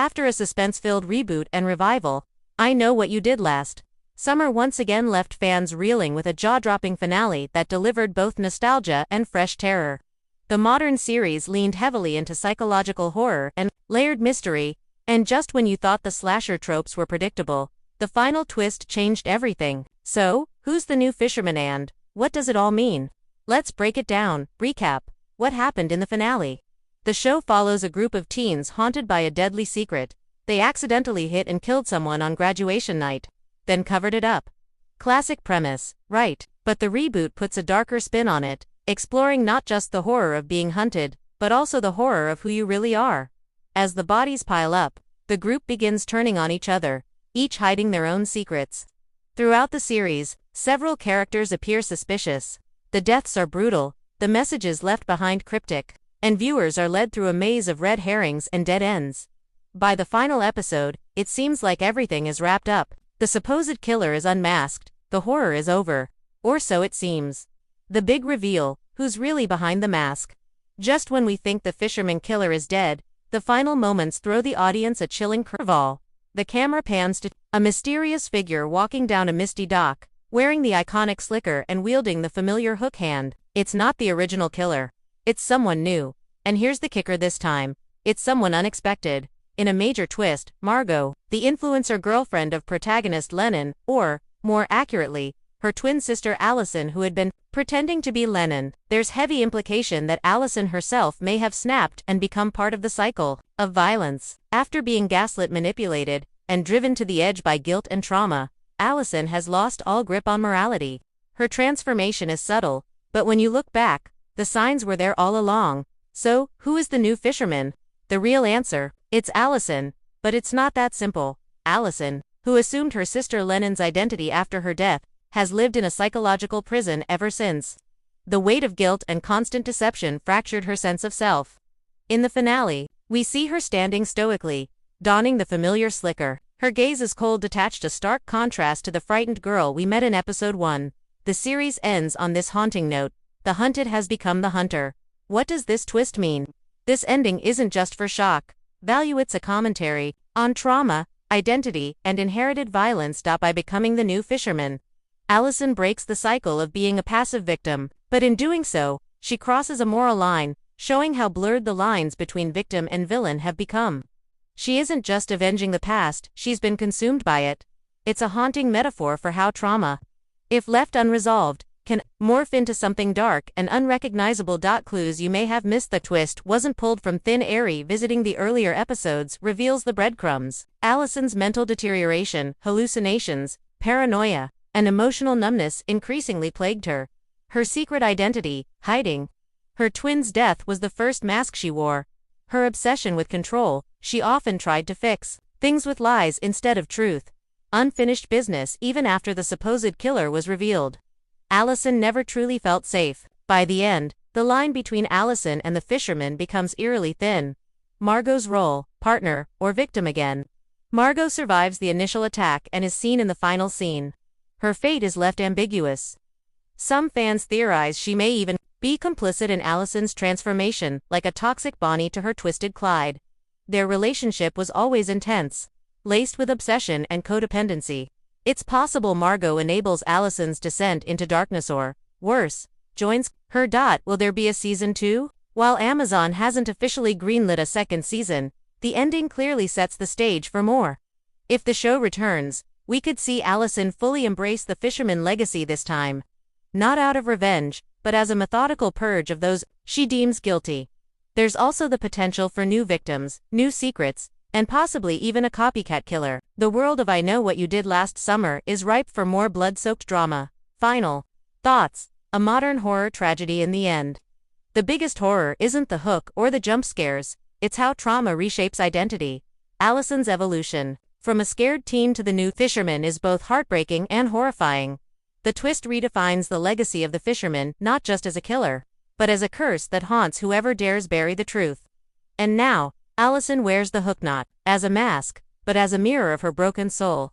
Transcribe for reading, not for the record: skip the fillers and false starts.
After a suspense-filled reboot and revival, I Know What You Did Last Summer once again left fans reeling with a jaw-dropping finale that delivered both nostalgia and fresh terror. The modern series leaned heavily into psychological horror and layered mystery, and just when you thought the slasher tropes were predictable, the final twist changed everything. So, who's the new Fisherman and what does it all mean? Let's break it down. Recap. What happened in the finale? The show follows a group of teens haunted by a deadly secret. They accidentally hit and killed someone on graduation night, then covered it up. Classic premise, right? But the reboot puts a darker spin on it, exploring not just the horror of being hunted, but also the horror of who you really are. As the bodies pile up, the group begins turning on each other, each hiding their own secrets. Throughout the series, several characters appear suspicious. The deaths are brutal, the messages left behind cryptic, and viewers are led through a maze of red herrings and dead ends. By the final episode, it seems like everything is wrapped up. The supposed killer is unmasked, the horror is over. Or so it seems. The big reveal, who's really behind the mask? Just when we think the Fisherman killer is dead, the final moments throw the audience a chilling curveball. The camera pans to a mysterious figure walking down a misty dock, wearing the iconic slicker and wielding the familiar hook hand. It's not the original killer. It's someone new. And here's the kicker this time. It's someone unexpected. In a major twist, Margot, the influencer girlfriend of protagonist Lennon, or, more accurately, her twin sister Alison, who had been pretending to be Lennon. There's heavy implication that Alison herself may have snapped and become part of the cycle of violence. After being gaslit, manipulated, and driven to the edge by guilt and trauma, Alison has lost all grip on morality. Her transformation is subtle, but when you look back, the signs were there all along. So, who is the new Fisherman? The real answer: it's Alison, but it's not that simple. Alison, who assumed her sister Lennon's identity after her death, has lived in a psychological prison ever since. The weight of guilt and constant deception fractured her sense of self. In the finale, we see her standing stoically, donning the familiar slicker. Her gaze is cold, detached, a stark contrast to the frightened girl we met in episode 1. The series ends on this haunting note: the hunted has become the hunter. What does this twist mean? This ending isn't just for shock value, it's a commentary on trauma, identity, and inherited violence. By becoming the new Fisherman, Alison breaks the cycle of being a passive victim, but in doing so, she crosses a moral line, showing how blurred the lines between victim and villain have become. She isn't just avenging the past, she's been consumed by it. It's a haunting metaphor for how trauma, if left unresolved, can morph into something dark and unrecognizable. Clues you may have missed: the twist wasn't pulled from thin air. Visiting the earlier episodes reveals the breadcrumbs. Alison's mental deterioration, hallucinations, paranoia, and emotional numbness increasingly plagued her. Her secret identity, hiding. Her twin's death was the first mask she wore. Her obsession with control, she often tried to fix things with lies instead of truth. Unfinished business even after the supposed killer was revealed. Alison never truly felt safe. By the end, the line between Alison and the Fisherman becomes eerily thin. Margot's role, partner, or victim again. Margot survives the initial attack and is seen in the final scene. Her fate is left ambiguous. Some fans theorize she may even be complicit in Alison's transformation, like a toxic Bonnie to her twisted Clyde. Their relationship was always intense, laced with obsession and codependency. It's possible Margot enables Alison's descent into darkness or, worse, joins her. Will there be a season 2? While Amazon hasn't officially greenlit a second season, the ending clearly sets the stage for more. If the show returns, we could see Alison fully embrace the Fisherman legacy this time. Not out of revenge, but as a methodical purge of those she deems guilty. There's also the potential for new victims, new secrets, and possibly even a copycat killer. The world of I Know What You Did Last Summer is ripe for more blood-soaked drama. Final thoughts: a modern horror tragedy in the end. The biggest horror isn't the hook or the jump scares, it's how trauma reshapes identity. Alison's evolution, from a scared teen to the new Fisherman, is both heartbreaking and horrifying. The twist redefines the legacy of the Fisherman, not just as a killer, but as a curse that haunts whoever dares bury the truth. And now, Alison wears the hook not as a mask, but as a mirror of her broken soul.